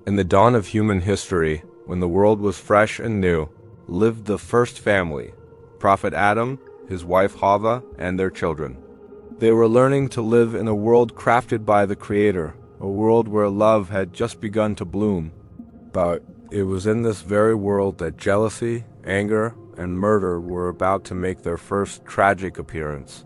In the dawn of human history, when the world was fresh and new, lived the first family, Prophet Adam, his wife Hawwa, and their children. They were learning to live in a world crafted by the Creator, a world where love had just begun to bloom. But it was in this very world that jealousy, anger, and murder were about to make their first tragic appearance.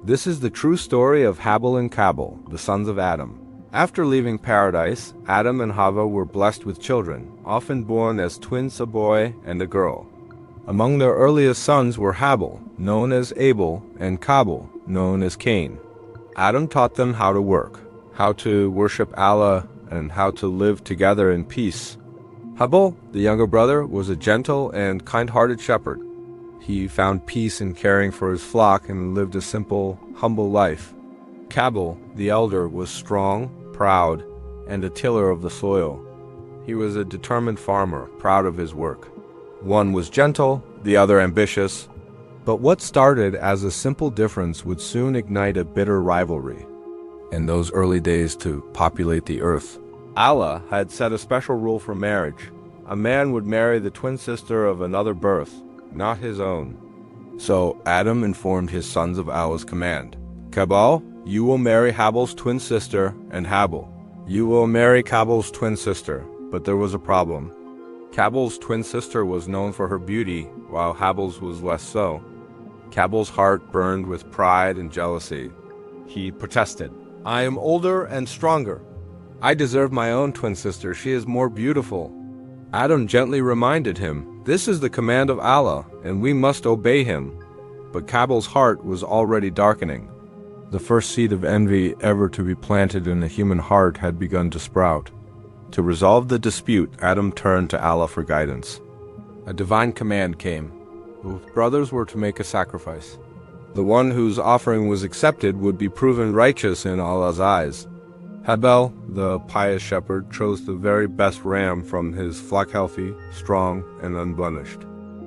This is the true story of Habil and Qabil, the sons of Adam. After leaving paradise, Adam and Hawwa were blessed with children, often born as twins, a boy and a girl. Among their earliest sons were Habil, known as Abel, and Qabil, known as Cain. Adam taught them how to work, how to worship Allah, and how to live together in peace. Habil, the younger brother, was a gentle and kind-hearted shepherd. He found peace in caring for his flock and lived a simple, humble life. Qabil, the elder, was strong, proud, and a tiller of the soil. He was a determined farmer, proud of his work. One was gentle, the other ambitious. But what started as a simple difference would soon ignite a bitter rivalry. In those early days to populate the earth, Allah had set a special rule for marriage. A man would marry the twin sister of another birth, not his own. So Adam informed his sons of Allah's command. Qabil, you will marry Habil's twin sister, and Habil, you will marry Qabil's twin sister. But there was a problem. Qabil's twin sister was known for her beauty, while Habil's was less so. Qabil's heart burned with pride and jealousy. He protested, "I am older and stronger. I deserve my own twin sister. She is more beautiful." Adam gently reminded him, "This is the command of Allah, and we must obey him." But Qabil's heart was already darkening. The first seed of envy ever to be planted in a human heart had begun to sprout. To resolve the dispute, Adam turned to Allah for guidance. A divine command came. Both brothers were to make a sacrifice. The one whose offering was accepted would be proven righteous in Allah's eyes. Habil, the pious shepherd, chose the very best ram from his flock, healthy, strong, and unblemished.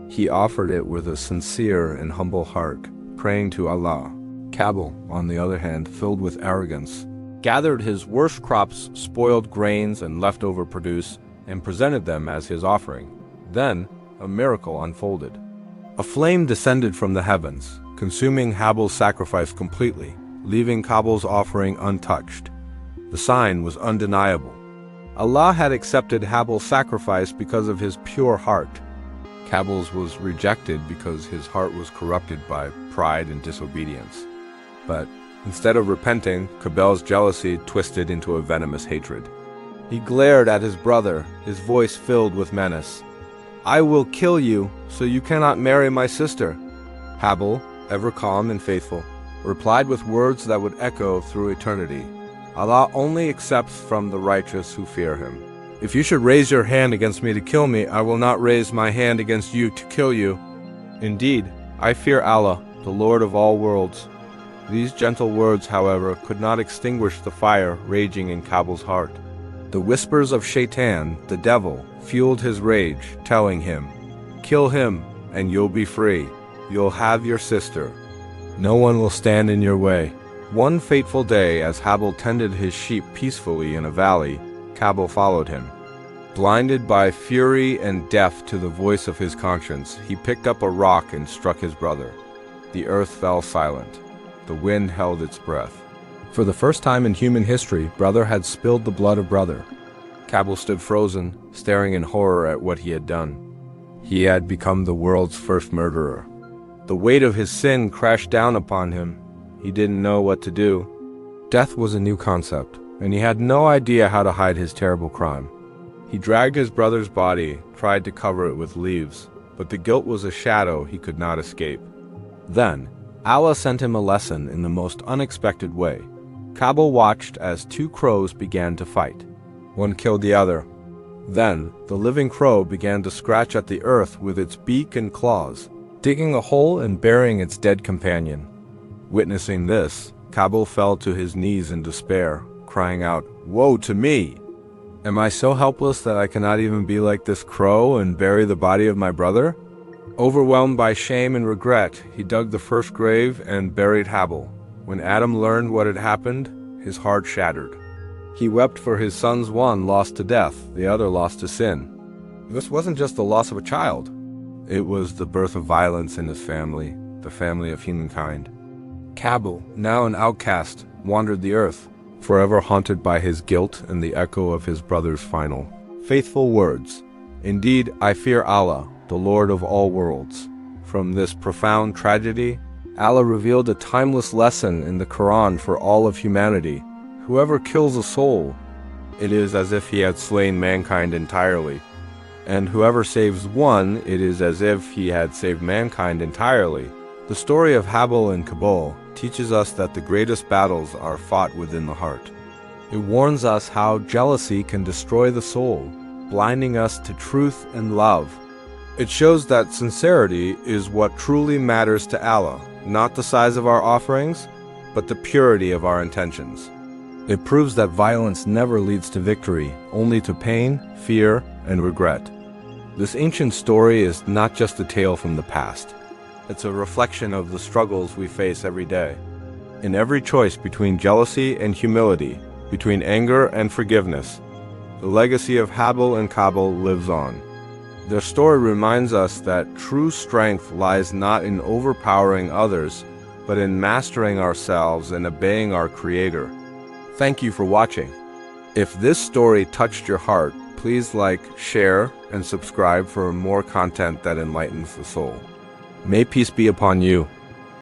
He offered it with a sincere and humble heart, praying to Allah. Qabil, on the other hand, filled with arrogance, gathered his worst crops, spoiled grains, and leftover produce, and presented them as his offering. Then a miracle unfolded. A flame descended from the heavens, consuming Habil's sacrifice completely, leaving Qabil's offering untouched. The sign was undeniable. Allah had accepted Habil's sacrifice because of his pure heart. Qabil's was rejected because his heart was corrupted by pride and disobedience. But instead of repenting, Qabil's jealousy twisted into a venomous hatred. He glared at his brother, his voice filled with menace. "I will kill you, so you cannot marry my sister." Habil, ever calm and faithful, replied with words that would echo through eternity. Allah only accepts from the righteous who fear him. If you should raise your hand against me to kill me, I will not raise my hand against you to kill you. Indeed, I fear Allah, the Lord of all worlds. These gentle words, however, could not extinguish the fire raging in Qabil's heart. The whispers of Shaitan, the devil, fueled his rage, telling him, "Kill him, and you'll be free. You'll have your sister. No one will stand in your way." One fateful day, as Habil tended his sheep peacefully in a valley, Qabil followed him. Blinded by fury and deaf to the voice of his conscience, he picked up a rock and struck his brother. The earth fell silent. The wind held its breath. For the first time in human history, brother had spilled the blood of brother. Qabil stood frozen, staring in horror at what he had done. He had become the world's first murderer. The weight of his sin crashed down upon him. He didn't know what to do. Death was a new concept, and he had no idea how to hide his terrible crime. He dragged his brother's body, tried to cover it with leaves, but the guilt was a shadow he could not escape. Then, Allah sent him a lesson in the most unexpected way. Qabil watched as two crows began to fight. One killed the other. Then, the living crow began to scratch at the earth with its beak and claws, digging a hole and burying its dead companion. Witnessing this, Qabil fell to his knees in despair, crying out, "Woe to me! Am I so helpless that I cannot even be like this crow and bury the body of my brother?" Overwhelmed by shame and regret, he dug the first grave and buried Habil. When Adam learned what had happened, his heart shattered. He wept for his sons, one lost to death, the other lost to sin. This wasn't just the loss of a child. It was the birth of violence in his family, the family of humankind. Qabil, now an outcast, wandered the earth, forever haunted by his guilt and the echo of his brother's final faithful words. Indeed, I fear Allah, the Lord of all worlds. From this profound tragedy, Allah revealed a timeless lesson in the Quran for all of humanity. Whoever kills a soul, it is as if he had slain mankind entirely. And whoever saves one, it is as if he had saved mankind entirely. The story of Habil and Qabil teaches us that the greatest battles are fought within the heart. It warns us how jealousy can destroy the soul, blinding us to truth and love. It shows that sincerity is what truly matters to Allah, not the size of our offerings, but the purity of our intentions. It proves that violence never leads to victory, only to pain, fear, and regret. This ancient story is not just a tale from the past. It's a reflection of the struggles we face every day. In every choice between jealousy and humility, between anger and forgiveness, the legacy of Habil and Qabil lives on. Their story reminds us that true strength lies not in overpowering others, but in mastering ourselves and obeying our Creator. Thank you for watching. If this story touched your heart, please like, share, and subscribe for more content that enlightens the soul. May peace be upon you.